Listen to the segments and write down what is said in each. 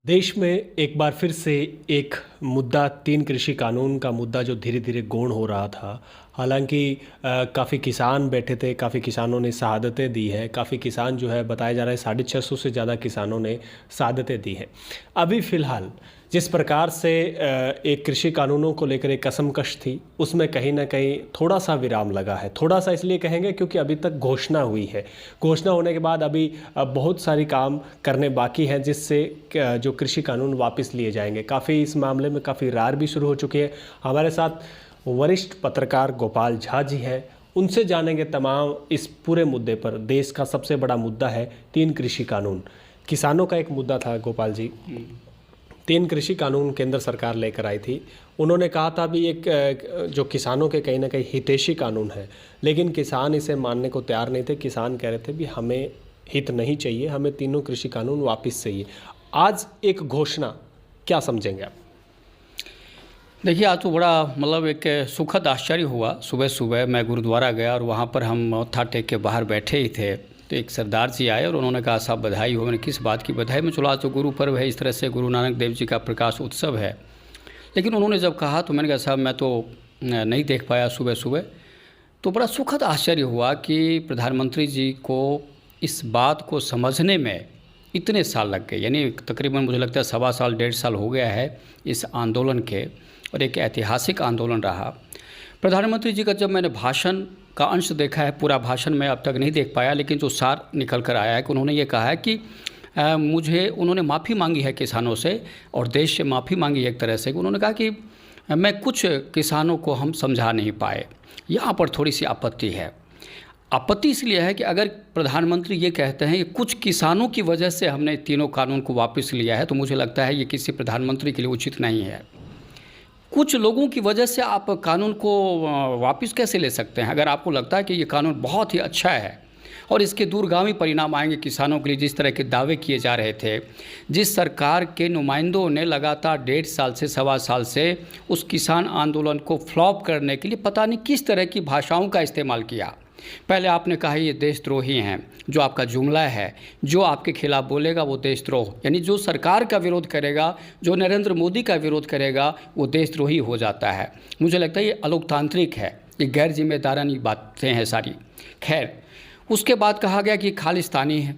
देश में एक बार फिर से एक मुद्दा तीन कृषि कानून का मुद्दा जो धीरे धीरे गौण हो रहा था। हालांकि काफ़ी किसान बैठे थे, काफ़ी किसानों ने शहादतें दी है, काफ़ी किसान जो है बताया जा रहा है 650 से ज़्यादा किसानों ने शहादतें दी हैं। अभी फ़िलहाल जिस प्रकार से एक कृषि कानूनों को लेकर एक कसमकश थी, उसमें कहीं ना कहीं थोड़ा सा विराम लगा है। थोड़ा सा इसलिए कहेंगे क्योंकि अभी तक घोषणा हुई है। घोषणा होने के बाद अभी बहुत सारी काम करने बाकी हैं, जिससे जो कृषि कानून वापस लिए जाएंगे। काफ़ी इस मामले में काफ़ी रार भी शुरू हो चुकी है। हमारे साथ वरिष्ठ पत्रकार गोपाल झा जी हैं, उनसे जानेंगे तमाम इस पूरे मुद्दे पर। देश का सबसे बड़ा मुद्दा है तीन कृषि कानून। किसानों का एक मुद्दा था गोपाल जी, तीन कृषि कानून केंद्र सरकार लेकर आई थी। उन्होंने कहा था भी एक जो किसानों के कहीं ना कहीं हितैषी कानून है, लेकिन किसान इसे मानने को तैयार नहीं थे। किसान कह रहे थे भी हमें हित नहीं चाहिए, हमें तीनों कृषि कानून वापस चाहिए। आज एक घोषणा, क्या समझेंगे आप? देखिए, आज तो बड़ा मतलब एक सुखद आश्चर्य हुआ। सुबह सुबह मैं गुरुद्वारा गया और वहाँ पर हम मत्था टेक के बाहर बैठे ही थे, तो एक सरदार जी आए और उन्होंने कहा साहब बधाई हो। मैंने किस बात की बधाई? मैं चला, आज तो गुरु पर्व है, इस तरह से गुरु नानक देव जी का प्रकाश उत्सव है। लेकिन उन्होंने जब कहा तो मैंने कहा साहब मैं तो नहीं देख पाया सुबह सुबह। तो बड़ा सुखद आश्चर्य हुआ कि प्रधानमंत्री जी को इस बात को समझने में इतने साल लग गए। यानी तकरीबन मुझे लगता है 1.25 साल 1.5 साल हो गया है इस आंदोलन के, और एक ऐतिहासिक आंदोलन रहा। प्रधानमंत्री जी का जब मैंने भाषण का अंश देखा है, पूरा भाषण मैं अब तक नहीं देख पाया, लेकिन जो सार निकल कर आया है कि उन्होंने ये कहा है कि उन्होंने माफ़ी मांगी है किसानों से और देश से माफ़ी मांगी है एक तरह से। उन्होंने कहा कि मैं कुछ किसानों को हम समझा नहीं पाए, यहाँ पर थोड़ी सी आपत्ति है। आपत्ति इसलिए है कि अगर प्रधानमंत्री ये कहते हैं कि कुछ किसानों की वजह से हमने तीनों कानून को वापस लिया है, तो मुझे लगता है ये किसी प्रधानमंत्री के लिए उचित नहीं है। कुछ लोगों की वजह से आप कानून को वापस कैसे ले सकते हैं? अगर आपको लगता है कि ये कानून बहुत ही अच्छा है और इसके दूरगामी परिणाम आएंगे किसानों के लिए, जिस तरह के दावे किए जा रहे थे, जिस सरकार के नुमाइंदों ने लगातार 1.5 साल से 1.25 साल से उस किसान आंदोलन को फ्लॉप करने के लिए पता नहीं किस तरह की भाषाओं का इस्तेमाल किया। पहले आपने कहा ये देशद्रोही हैं, जो आपका जुमला है, जो आपके खिलाफ बोलेगा वो देशद्रोह, यानी जो सरकार का विरोध करेगा, जो नरेंद्र मोदी का विरोध करेगा, वो देशद्रोही हो जाता है। मुझे लगता है ये अलोकतांत्रिक है, ये गैर जिम्मेदारानी बातें हैं सारी। खैर, उसके बाद कहा गया कि खालिस्तानी है।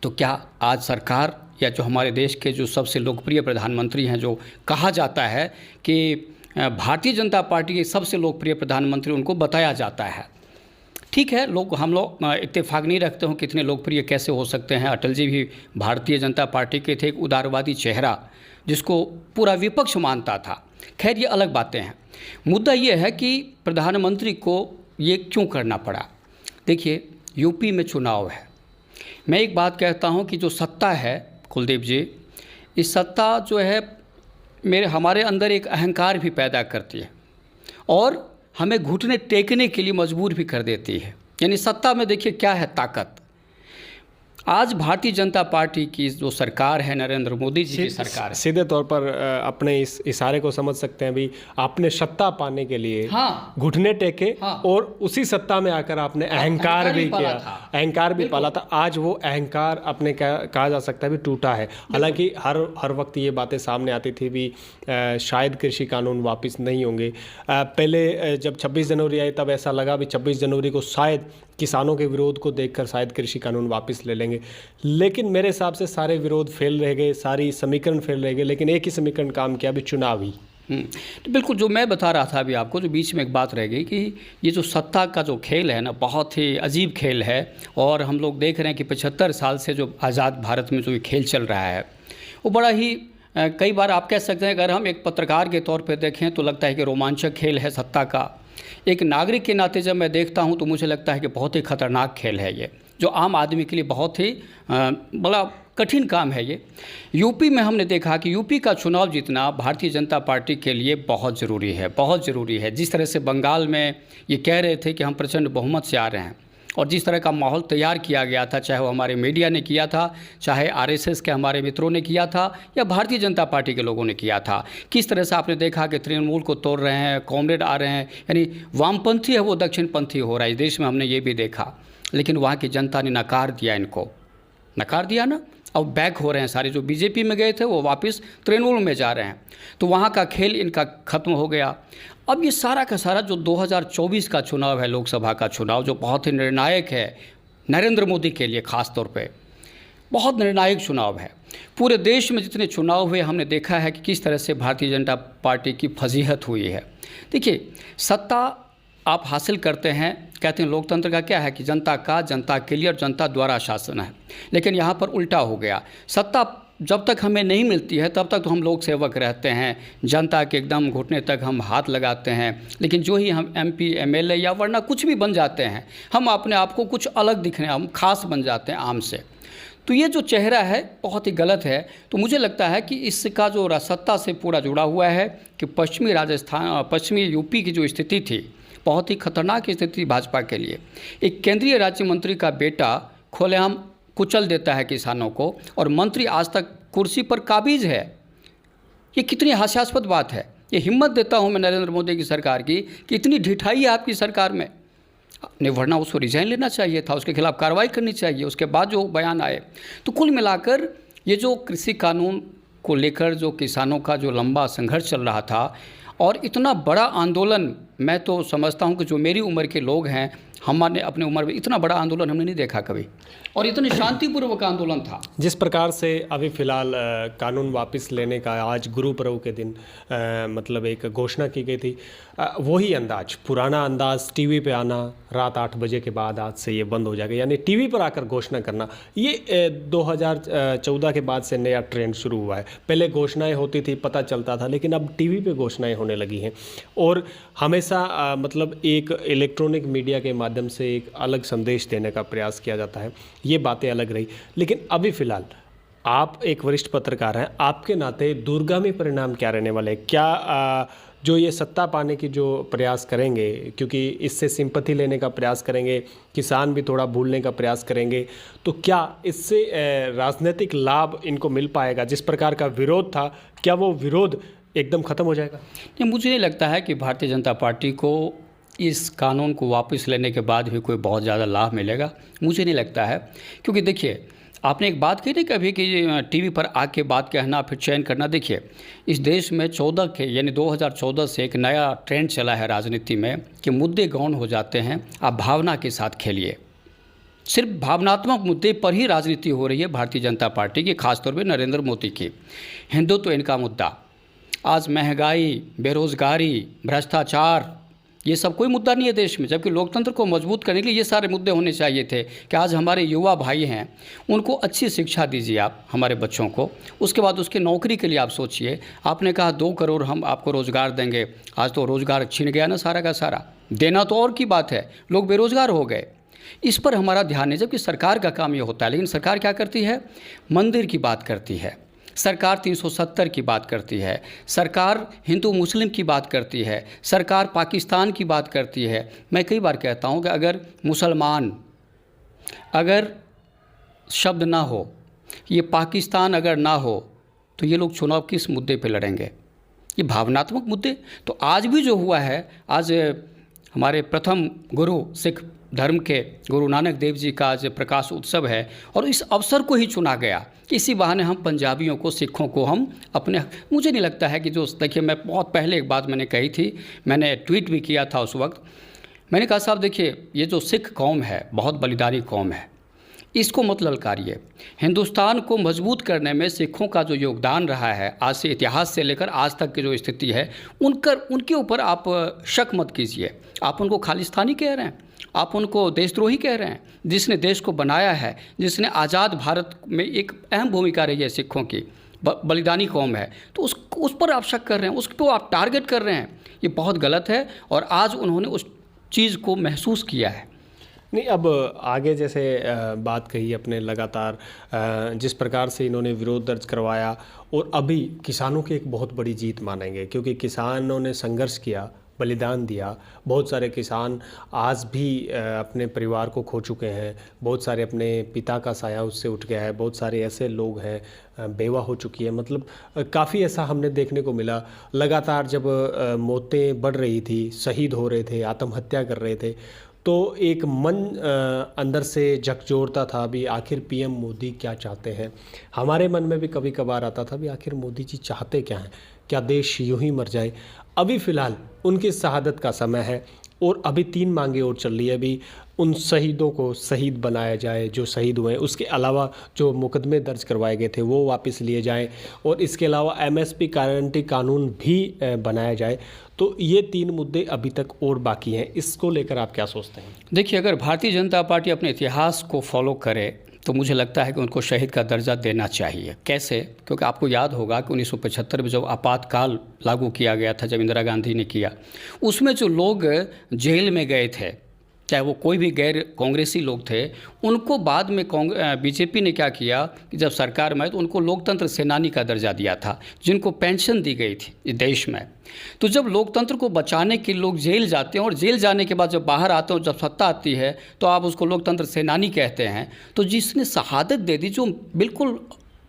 तो क्या आज सरकार या जो हमारे देश के जो सबसे लोकप्रिय प्रधानमंत्री हैं, जो कहा जाता है कि भारतीय जनता पार्टी के सबसे लोकप्रिय प्रधानमंत्री, उनको बताया जाता है, ठीक है, हम लोग इत्तेफाक नहीं रखते हो कितने लोकप्रिय कैसे हो सकते हैं। अटल जी भी भारतीय जनता पार्टी के थे, एक उदारवादी चेहरा जिसको पूरा विपक्ष मानता था। खैर, ये अलग बातें हैं। मुद्दा ये है कि प्रधानमंत्री को ये क्यों करना पड़ा। देखिए, यूपी में चुनाव है। मैं एक बात कहता हूँ कि जो सत्ता है कुलदीप जी, इस सत्ता जो है हमारे अंदर एक अहंकार भी पैदा करती है और हमें घुटने टेकने के लिए मजबूर भी कर देती है। यानी सत्ता में देखिए क्या है ताकत। आज भारतीय जनता पार्टी की जो सरकार है, नरेंद्र मोदी जी की सरकार है। सीधे तौर पर अपने इस इशारे को समझ सकते हैं भी, आपने सत्ता पाने के लिए हाँ, घुटने टेके, हाँ, और उसी सत्ता में आकर आपने अहंकार भी किया, अहंकार भी पाला था। आज वो अहंकार अपने कहा जा सकता है भी टूटा है। हालांकि हर वक्त ये बातें सामने आती थी भी शायद कृषि कानून वापस नहीं होंगे। पहले जब 26 जनवरी आई तब ऐसा लगा भी 26 जनवरी को शायद किसानों के विरोध को देखकर शायद कृषि कानून वापस ले लेंगे, लेकिन मेरे हिसाब से सारे विरोध फेल रह गए, सारी समीकरण फेल रह गए, लेकिन एक ही समीकरण काम किया भी, चुनाव ही। तो बिल्कुल जो मैं बता रहा था अभी आपको, जो बीच में एक बात रह गई कि ये जो सत्ता का जो खेल है ना, बहुत ही अजीब खेल है। और हम लोग देख रहे हैं कि 75 साल से जो आज़ाद भारत में जो ये खेल चल रहा है, वो बड़ा ही कई बार आप कह सकते हैं, अगर हम एक पत्रकार के तौर पर देखें तो लगता है कि रोमांचक खेल है सत्ता का। एक नागरिक के नाते जब मैं देखता हूं तो मुझे लगता है कि बहुत ही खतरनाक खेल है ये, जो आम आदमी के लिए बहुत ही बड़ा कठिन काम है ये। यूपी में हमने देखा कि यूपी का चुनाव जीतना भारतीय जनता पार्टी के लिए बहुत ज़रूरी है, बहुत ज़रूरी है। जिस तरह से बंगाल में ये कह रहे थे कि हम प्रचंड बहुमत से आ रहे हैं, और जिस तरह का माहौल तैयार किया गया था, चाहे वो हमारे मीडिया ने किया था, चाहे आरएसएस के हमारे मित्रों ने किया था, या भारतीय जनता पार्टी के लोगों ने किया था, किस तरह से आपने देखा कि तृणमूल को तोड़ रहे हैं, कॉमरेड आ रहे हैं, यानी वामपंथी है वो दक्षिणपंथी हो रहा है। इस देश में हमने ये भी देखा, लेकिन वहाँ की जनता ने नकार दिया, इनको नकार दिया ना। अब बैक हो रहे हैं सारे, जो बीजेपी में गए थे वो वापस तृणमूल में जा रहे हैं। तो वहाँ का खेल इनका खत्म हो गया। अब ये सारा का सारा जो 2024 का चुनाव है, लोकसभा का चुनाव, जो बहुत ही निर्णायक है नरेंद्र मोदी के लिए, ख़ास तौर पे बहुत निर्णायक चुनाव है। पूरे देश में जितने चुनाव हुए हमने देखा है कि किस तरह से भारतीय जनता पार्टी की फजीहत हुई है। देखिए, सत्ता आप हासिल करते हैं, कहते हैं लोकतंत्र का क्या है कि जनता का, जनता के लिए और जनता द्वारा शासन है। लेकिन यहाँ पर उल्टा हो गया। सत्ता जब तक हमें नहीं मिलती है तब तक तो हम लोक सेवक रहते हैं, जनता के एकदम घुटने तक हम हाथ लगाते हैं। लेकिन जो ही हम MP MLA या वरना कुछ भी बन जाते हैं, हम अपने आप को कुछ अलग दिखने, हम खास बन जाते हैं आम से। तो ये जो चेहरा है बहुत ही गलत है। तो मुझे लगता है कि इसका जो सत्ता से पूरा जुड़ा हुआ है कि पश्चिमी यूपी की जो स्थिति थी, बहुत ही खतरनाक स्थिति थी भाजपा के लिए। एक केंद्रीय राज्य मंत्री का बेटा खुलेआम कुचल देता है किसानों को, और मंत्री आज तक कुर्सी पर काबिज है। ये कितनी हास्यास्पद बात है। ये हिम्मत देता हूँ मैं नरेंद्र मोदी की सरकार की कि इतनी ढिठाई है आपकी सरकार में, नहीं वरना उसको रिजाइन लेना चाहिए था, उसके खिलाफ कार्रवाई करनी चाहिए, उसके बाद जो बयान आए। तो कुल मिलाकर ये जो कृषि कानून को लेकर जो किसानों का जो लंबा संघर्ष चल रहा था, और इतना बड़ा आंदोलन, मैं तो समझता हूँ कि जो मेरी उम्र के लोग हैं, हमारे अपने उम्र में इतना बड़ा आंदोलन हमने नहीं देखा कभी, और इतनी शांतिपूर्वक आंदोलन था। जिस प्रकार से अभी फ़िलहाल कानून वापस लेने का आज गुरु पर्व के दिन मतलब एक घोषणा की गई थी, वही अंदाज, पुराना अंदाज, टीवी पे आना, रात 8 बजे के बाद आज से ये बंद हो जाएगा, यानी टीवी पर आकर घोषणा करना, ये 2014 के बाद से नया ट्रेंड शुरू हुआ है। पहले घोषणाएं होती थी, पता चलता था, लेकिन अब टीवी पे घोषणाएं होने लगी हैं, और हमेशा मतलब एक इलेक्ट्रॉनिक मीडिया के माध्यम से एक अलग संदेश देने का प्रयास किया जाता है। ये बातें अलग रही, लेकिन अभी फ़िलहाल आप एक वरिष्ठ पत्रकार हैं, आपके नाते दूरगामी परिणाम क्या रहने वाले हैं? क्या जो ये सत्ता पाने की जो प्रयास करेंगे, क्योंकि इससे सिंपैथी लेने का प्रयास करेंगे, किसान भी थोड़ा भूलने का प्रयास करेंगे, तो क्या इससे राजनीतिक लाभ इनको मिल पाएगा? जिस प्रकार का विरोध था, क्या वो विरोध एकदम ख़त्म हो जाएगा? नहीं, मुझे नहीं लगता है कि भारतीय जनता पार्टी को इस कानून को वापस लेने के बाद भी कोई बहुत ज़्यादा लाभ मिलेगा, मुझे नहीं लगता है। क्योंकि देखिए, आपने एक बात कही थी कभी कि टीवी पर आके बात कहना फिर चयन करना। देखिए, इस देश में 14 के यानी 2014 से एक नया ट्रेंड चला है राजनीति में कि मुद्दे गौण हो जाते हैं, आप भावना के साथ खेलिए। सिर्फ भावनात्मक मुद्दे पर ही राजनीति हो रही है भारतीय जनता पार्टी की, खासतौर पर नरेंद्र मोदी की। हिंदुत्व इनका मुद्दा, आज महंगाई, बेरोजगारी, भ्रष्टाचार, ये सब कोई मुद्दा नहीं है देश में। जबकि लोकतंत्र को मजबूत करने के लिए ये सारे मुद्दे होने चाहिए थे कि आज हमारे युवा भाई हैं, उनको अच्छी शिक्षा दीजिए आप हमारे बच्चों को, उसके बाद उसके नौकरी के लिए आप सोचिए। आपने कहा 2 करोड़ हम आपको रोज़गार देंगे, आज तो रोज़गार छिन गया ना सारा का सारा। देना तो और की बात है, लोग बेरोज़गार हो गए। इस पर हमारा ध्यान नहीं, जबकि सरकार का काम ये होता है। लेकिन सरकार क्या करती है? मंदिर की बात करती है, सरकार 370 की बात करती है, सरकार हिंदू मुस्लिम की बात करती है, सरकार पाकिस्तान की बात करती है। मैं कई बार कहता हूं कि अगर मुसलमान अगर शब्द ना हो, ये पाकिस्तान अगर ना हो, तो ये लोग चुनाव किस मुद्दे पे लड़ेंगे? ये भावनात्मक मुद्दे। तो आज भी जो हुआ है, आज हमारे प्रथम गुरु सिख धर्म के गुरु नानक देव जी का आज प्रकाश उत्सव है, और इस अवसर को ही चुना गया। इसी बहाने हम पंजाबियों को, सिखों को हम अपने, मुझे नहीं लगता है कि जो, देखिए मैं बहुत पहले एक बात मैंने कही थी, मैंने ट्वीट भी किया था उस वक्त। मैंने कहा साहब देखिए, ये जो सिख कौम है बहुत बलिदानी कौम है, इसको मत ललकारिए। हिंदुस्तान को मजबूत करने में सिखों का जो योगदान रहा है, आज से इतिहास से लेकर आज तक की जो स्थिति है, उनके ऊपर आप शक मत कीजिए। आप उनको खालिस्तानी कह रहे हैं, आप उनको देशद्रोही कह रहे हैं। जिसने देश को बनाया है, जिसने आज़ाद भारत में एक अहम भूमिका रही है सिखों की, बलिदानी कौम है, तो उस पर आप शक कर रहे हैं, उस पर आप टारगेट कर रहे हैं। ये बहुत गलत है, और आज उन्होंने उस चीज़ को महसूस किया है। नहीं, अब आगे जैसे बात कही अपने, लगातार जिस प्रकार से इन्होंने विरोध दर्ज करवाया, और अभी किसानों की एक बहुत बड़ी जीत मानेंगे, क्योंकि किसानों ने संघर्ष किया, बलिदान दिया। बहुत सारे किसान आज भी अपने परिवार को खो चुके हैं, बहुत सारे अपने पिता का साया उससे उठ गया है, बहुत सारे ऐसे लोग हैं, बेवा हो चुकी है। मतलब काफ़ी ऐसा हमने देखने को मिला। लगातार जब मौतें बढ़ रही थी, शहीद हो रहे थे, आत्महत्या कर रहे थे, तो एक मन अंदर से झकझोरता था भी आखिर पीएम मोदी क्या चाहते हैं। हमारे मन में भी कभी कभार आता था भी आखिर मोदी जी चाहते क्या हैं, क्या देश यूं ही मर जाए। अभी फ़िलहाल उनकी शहादत का समय है और अभी 3 मांगे और चल रही है। अभी उन शहीदों को शहीद बनाया जाए जो शहीद हुए हैं, उसके अलावा जो मुकदमे दर्ज करवाए गए थे वो वापस लिए जाएं, और इसके अलावा एमएसपी गारंटी कानून भी बनाया जाए। तो ये 3 मुद्दे अभी तक और बाकी हैं। इसको लेकर आप क्या सोचते हैं? देखिए, अगर भारतीय जनता पार्टी अपने इतिहास को फॉलो करे तो मुझे लगता है कि उनको शहीद का दर्जा देना चाहिए। कैसे? क्योंकि आपको याद होगा कि 1975 में जब आपातकाल लागू किया गया था, जब इंदिरा गांधी ने किया, उसमें जो लोग जेल में गए थे, चाहे वो कोई भी गैर कांग्रेसी लोग थे, उनको बाद में बीजेपी ने क्या किया कि जब सरकार में आए तो उनको लोकतंत्र सेनानी का दर्जा दिया था, जिनको पेंशन दी गई थी इस देश में। तो जब लोकतंत्र को बचाने के लोग जेल जाते हैं और जेल जाने के बाद जब बाहर आते हैं और जब सत्ता आती है तो आप उसको लोकतंत्र सेनानी कहते हैं। तो जिसने शहादत दे दी, जो बिल्कुल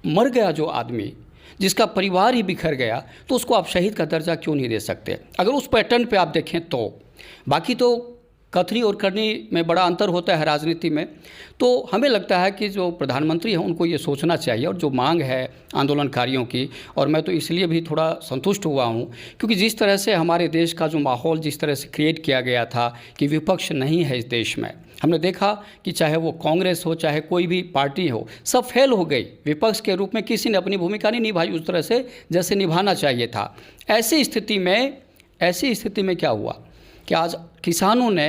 मर गया जो आदमी, जिसका परिवार ही बिखर गया, तो उसको आप शहीद का दर्जा क्यों नहीं दे सकते? अगर उस पैटर्न पे आप देखें तो बाकी तो कथनी और करनी में बड़ा अंतर होता है राजनीति में। तो हमें लगता है कि जो प्रधानमंत्री हैं उनको ये सोचना चाहिए, और जो मांग है आंदोलनकारियों की, और मैं तो इसलिए भी थोड़ा संतुष्ट हुआ हूँ क्योंकि जिस तरह से हमारे देश का जो माहौल जिस तरह से क्रिएट किया गया था कि विपक्ष नहीं है इस देश में, हमने देखा कि चाहे वो कांग्रेस हो चाहे कोई भी पार्टी हो, सब फेल हो गई। विपक्ष के रूप में किसी ने अपनी भूमिका नहीं निभाई उस तरह से जैसे निभाना चाहिए था। ऐसी स्थिति में क्या हुआ कि आज किसानों ने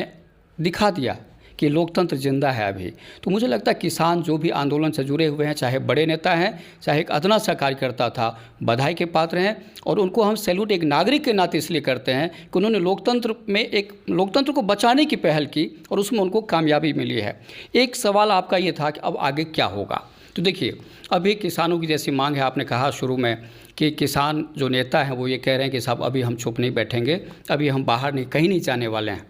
दिखा दिया कि लोकतंत्र जिंदा है अभी। तो मुझे लगता है किसान जो भी आंदोलन से जुड़े हुए हैं, चाहे बड़े नेता हैं चाहे एक अदना सा कार्यकर्ता था, बधाई के पात्र हैं, और उनको हम सैल्यूट एक नागरिक के नाते इसलिए करते हैं कि उन्होंने लोकतंत्र को बचाने की पहल की और उसमें उनको कामयाबी मिली है। एक सवाल आपका ये था कि अब आगे क्या होगा। तो देखिए, अभी किसानों की जैसी मांग है, आपने कहा शुरू में कि किसान जो नेता हैं वो ये कह रहे हैं कि साहब अभी हम चुप नहीं बैठेंगे, अभी हम बाहर नहीं, कहीं नहीं जाने वाले हैं,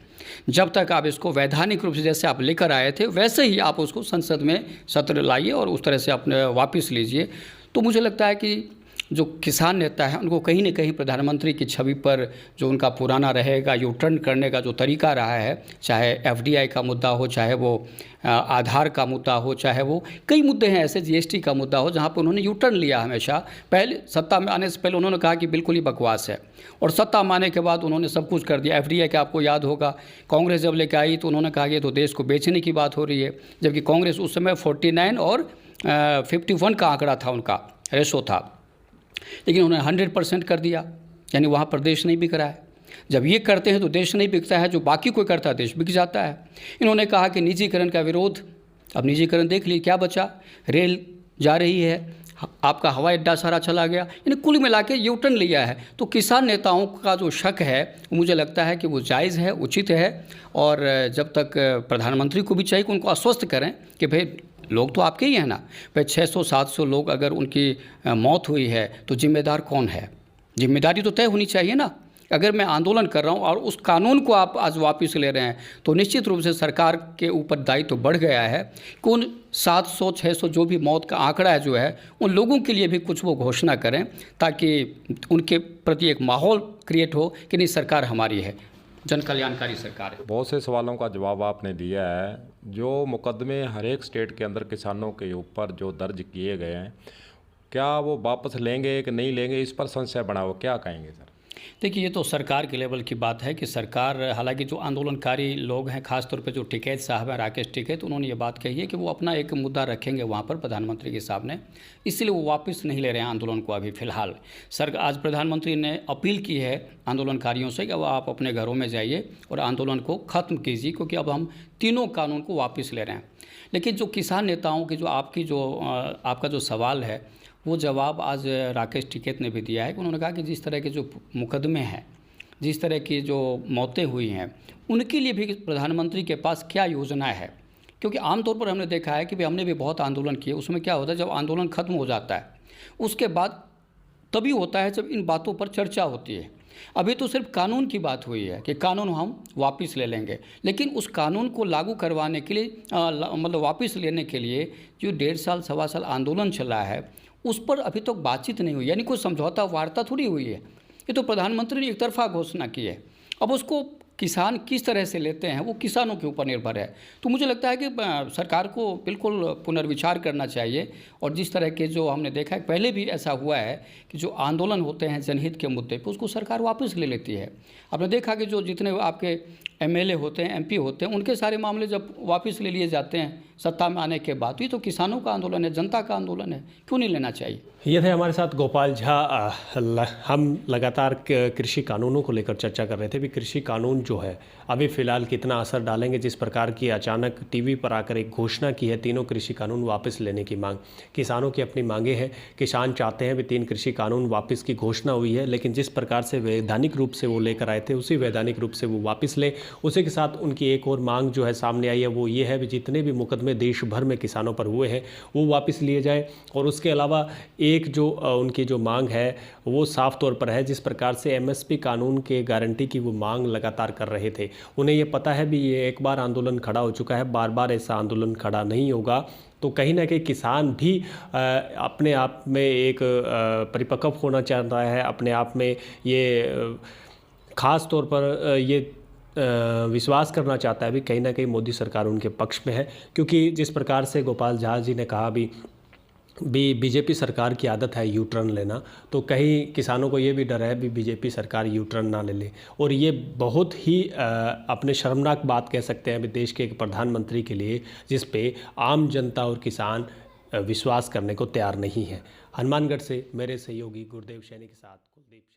जब तक आप इसको वैधानिक रूप से जैसे आप लेकर आए थे वैसे ही आप उसको संसद में सत्र लाइए और उस तरह से अपने वापस लीजिए। तो मुझे लगता है कि जो किसान नेता है उनको कहीं न कहीं प्रधानमंत्री की छवि पर जो उनका पुराना रहेगा, यू टर्न करने का जो तरीका रहा है, चाहे एफडीआई का मुद्दा हो, चाहे वो आधार का मुद्दा हो, चाहे वो कई मुद्दे हैं ऐसे, जीएसटी का मुद्दा हो, जहाँ पर उन्होंने यू टर्न लिया हमेशा। पहले सत्ता में आने से पहले उन्होंने कहा कि बिल्कुल ही बकवास है, और सत्ता में आने के बाद उन्होंने सब कुछ कर दिया। एफडीआई का आपको याद होगा, कांग्रेस जब लेकर आई तो उन्होंने कहा कि तो देश को बेचने की बात हो रही है, जबकि कांग्रेस उस समय 49 और 51 का आंकड़ा था, उनका रेशो था, लेकिन उन्होंने 100% कर दिया, यानी वहाँ पर देश नहीं बिक रहा है। जब ये करते हैं तो देश नहीं बिकता है, जो बाकी कोई करता है देश बिक जाता है। इन्होंने कहा कि निजीकरण का विरोध, अब निजीकरण देख लीजिए क्या बचा, रेल जा रही है, आपका हवाई अड्डा सारा चला गया, यानी कुल मिला के यू टर्न लिया है। तो किसान नेताओं का जो शक है मुझे लगता है कि वो जायज़ है, उचित है, और जब तक प्रधानमंत्री को भी चाहिए कि उनको आश्वस्त करें कि भाई लोग तो आपके ही हैं ना, भाई 600-700 लोग अगर उनकी मौत हुई है तो जिम्मेदार कौन है? जिम्मेदारी तो तय होनी चाहिए ना। अगर मैं आंदोलन कर रहा हूँ और उस कानून को आप आज वापस ले रहे हैं तो निश्चित रूप से सरकार के ऊपर दायित्व बढ़ गया है कि उन 700-600 जो भी मौत का आंकड़ा है जो है, उन लोगों के लिए भी कुछ वो घोषणा करें, ताकि उनके प्रति एक माहौल क्रिएट हो कि नहीं, सरकार हमारी है, जन कल्याणकारी सरकार है। बहुत से सवालों का जवाब आपने दिया है। जो मुकदमे हर एक स्टेट के अंदर किसानों के ऊपर जो दर्ज किए गए हैं, क्या वो वापस लेंगे कि नहीं लेंगे, इस पर संशय बना हो, क्या कहेंगे सर? देखिए, ये तो सरकार के लेवल की बात है कि सरकार, हालांकि जो आंदोलनकारी लोग हैं, खासतौर पे जो टिकैत साहब हैं, राकेश टिकैत, उन्होंने ये बात कही है कि वो अपना एक मुद्दा रखेंगे वहाँ पर प्रधानमंत्री के सामने, इसलिए वो वापस नहीं ले रहे हैं आंदोलन को अभी फ़िलहाल। सर, आज प्रधानमंत्री ने अपील की है आंदोलनकारियों से कि अब आप अपने घरों में जाइए और आंदोलन को ख़त्म कीजिए, क्योंकि अब हम तीनों कानून को वापस ले रहे हैं। लेकिन जो किसान नेताओं की जो आपका जो सवाल है, वो जवाब आज राकेश टिकैत ने भी दिया है कि उन्होंने कहा कि जिस तरह के जो मुकदमे हैं, जिस तरह की जो मौतें हुई हैं, उनके लिए भी प्रधानमंत्री के पास क्या योजना है। क्योंकि आमतौर पर हमने देखा है कि भाई हमने भी बहुत आंदोलन किए, उसमें क्या होता है, जब आंदोलन ख़त्म हो जाता है उसके बाद तभी होता है जब इन बातों पर चर्चा होती है। अभी तो सिर्फ कानून की बात हुई है कि कानून हम वापस ले लेंगे, लेकिन उस कानून को लागू करवाने के लिए मतलब वापस लेने के लिए जो 1.5 साल 1.25 साल आंदोलन चला है, उस पर अभी तक बातचीत नहीं हुई, यानी कोई समझौता वार्ता थोड़ी हुई है। ये तो प्रधानमंत्री ने एक तरफा घोषणा की है। अब उसको किसान किस तरह से लेते हैं वो किसानों के ऊपर निर्भर है। तो मुझे लगता है कि सरकार को बिल्कुल पुनर्विचार करना चाहिए। और जिस तरह के जो हमने देखा है पहले भी ऐसा हुआ है कि जो आंदोलन होते हैं जनहित के मुद्दे पे उसको सरकार वापस ले लेती है। आपने देखा कि जो जितने आपके एमएलए होते हैं, एमपी होते हैं, उनके सारे मामले जब वापस ले लिए जाते हैं सत्ता में आने के बाद। ये तो किसानों का आंदोलन है, जनता का आंदोलन है, क्यों नहीं लेना चाहिए। ये थे हमारे साथ गोपाल झा। हम लगातार कृषि कानूनों को लेकर चर्चा कर रहे थे। भी कृषि कानून जो है अभी फ़िलहाल कितना असर डालेंगे। जिस प्रकार की अचानक टीवी पर आकर एक घोषणा की है, तीनों कृषि कानून वापस लेने की मांग, किसानों की अपनी मांगे हैं। किसान चाहते हैं भी 3 कृषि कानून वापस की घोषणा हुई है, लेकिन जिस प्रकार से वैधानिक रूप से वो लेकर आए थे उसी वैधानिक रूप से वो वापस ले। उसी के साथ उनकी एक और मांग जो है सामने आई है, वो ये है भी जितने भी मुकदमे देश भर में किसानों पर हुए हैं वो वापस लिए जाए। और उसके अलावा एक जो उनकी जो मांग है वो साफ तौर पर है, जिस प्रकार से एमएसपी कानून के गारंटी की वो मांग लगातार कर रहे थे। उन्हें ये पता है भी ये एक बार आंदोलन खड़ा हो चुका है, बार बार ऐसा आंदोलन खड़ा नहीं होगा। तो कहीं ना कहीं किसान भी अपने आप में एक परिपक्व होना चाहता है, अपने आप में ये ख़ास तौर पर ये विश्वास करना चाहता है भी कहीं ना कहीं मोदी सरकार उनके पक्ष में है। क्योंकि जिस प्रकार से गोपाल झा जी ने कहा भी बीजेपी सरकार की आदत है यू टर्न लेना, तो कहीं किसानों को ये भी डर है भी बीजेपी सरकार यू टर्न ना ले ले। और ये बहुत ही अपने शर्मनाक बात कह सकते हैं अभी देश के एक प्रधानमंत्री के लिए, जिस पे आम जनता और किसान विश्वास करने को तैयार नहीं है। हनुमानगढ़ से मेरे सहयोगी गुरदेव सैनी के साथ कुलदीप।